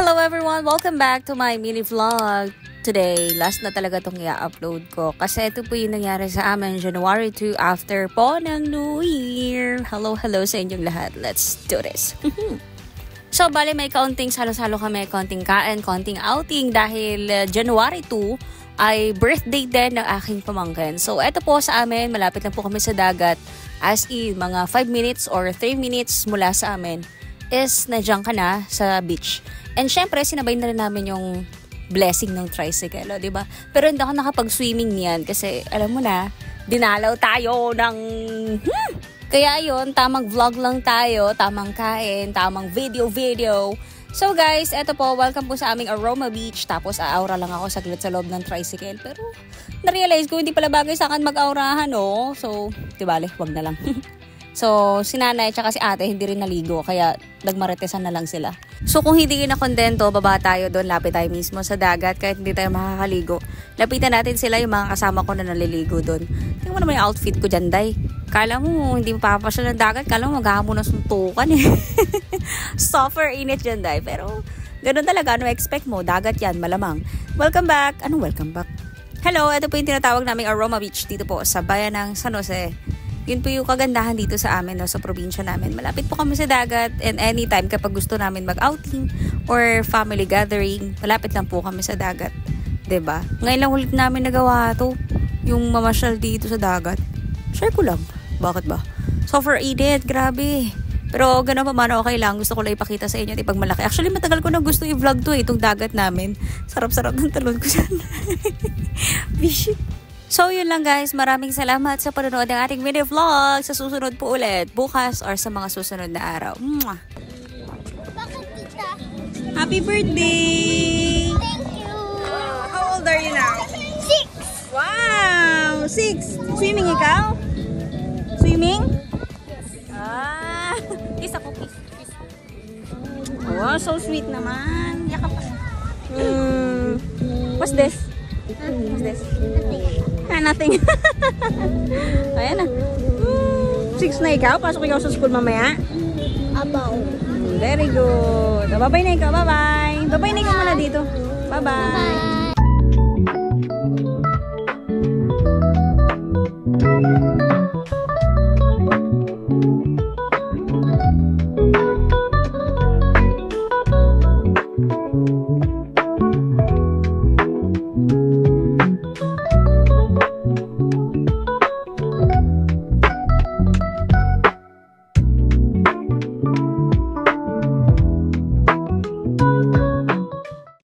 Hello everyone! Welcome back to my mini vlog. Today, last na talaga itong i-upload ko. Kasi ito po yung nangyari sa amin January 2 after po ng New Year. Hello sa inyong lahat. Let's do this. So, bale may kaunting salo-salo kami, konting kain, konting outing dahil January 2 ay birthday din ng aking pamangkin. So, eto po sa amin, malapit lang po kami sa dagat. As in, mga 5 minutes or 3 minutes mula sa amin is nadyan ka na sa beach. And syempre, sinabay na rin namin yung blessing ng tricycle, di ba? Pero hindi ako nakapag-swimming niyan kasi alam mo na, dinalaw tayo ng... Kaya yun, tamang vlog lang tayo, tamang kain, tamang video. So guys, eto po, welcome po sa aming Aroma Beach. Tapos aura lang ako saglit sa loob ng tricycle. Pero na-realize ko, hindi pala bagay sa akin mag-aurahan, no? So, di bale, wag na lang. So, si nanay at si ate hindi rin naligo, kaya nagmaritesan na lang sila. So, kung hindi ka na kontento, baba tayo doon, lapit tayo mismo sa dagat, kahit hindi tayo makakaligo. Lapitan natin sila, yung mga kasama ko na naliligo doon. Tingnan mo naman yung outfit ko dyan, day. Kala mo, hindi mapapasya ng dagat, kala mo maghahamon na suntukan eh. Suffer init dyan, day. Pero, ganun talaga, ano expect mo? Dagat yan, malamang. Welcome back! Anong welcome back? Hello, ito po yung tinatawag naming Aroma Beach dito po sa bayan ng San Jose. Yun po yung kagandahan dito sa amin, no, sa probinsya namin. Malapit po kami sa dagat and anytime kapag gusto namin mag-outing or family gathering, malapit lang po kami sa dagat. 'Di ba? Ngayon lang ulit namin nagawa to, yung mamasyal dito sa dagat. Share ko lang. Bakit ba? So for edit, grabe. Pero gano'n pa man, okay lang. Gusto ko lang ipakita sa inyo pag malaki. Actually, matagal ko na gusto i-vlog to itong dagat namin. Sarap-sarap ng talon ko dyan. Bishi. So, yun lang guys. Maraming salamat sa panonood ng ating video vlog. Sa susunod po ulit. Bukas or sa mga susunod na araw. Mwah! Bakit, tita? Happy birthday! Thank you! How old are you now? 6! Wow! 6! Swimming ikaw? Swimming? Yes. Ah! Kiss ako, kiss. Oh, so sweet naman. Yakap pa. What's this? What's this? Nothing. Ayan na. 6 na ikaw? Pasok ikaw sa school mamaya? Abaw. Very good. Bye-bye na ikaw. Bye-bye. Bye-bye na ikaw muna dito. Bye-bye. Bye.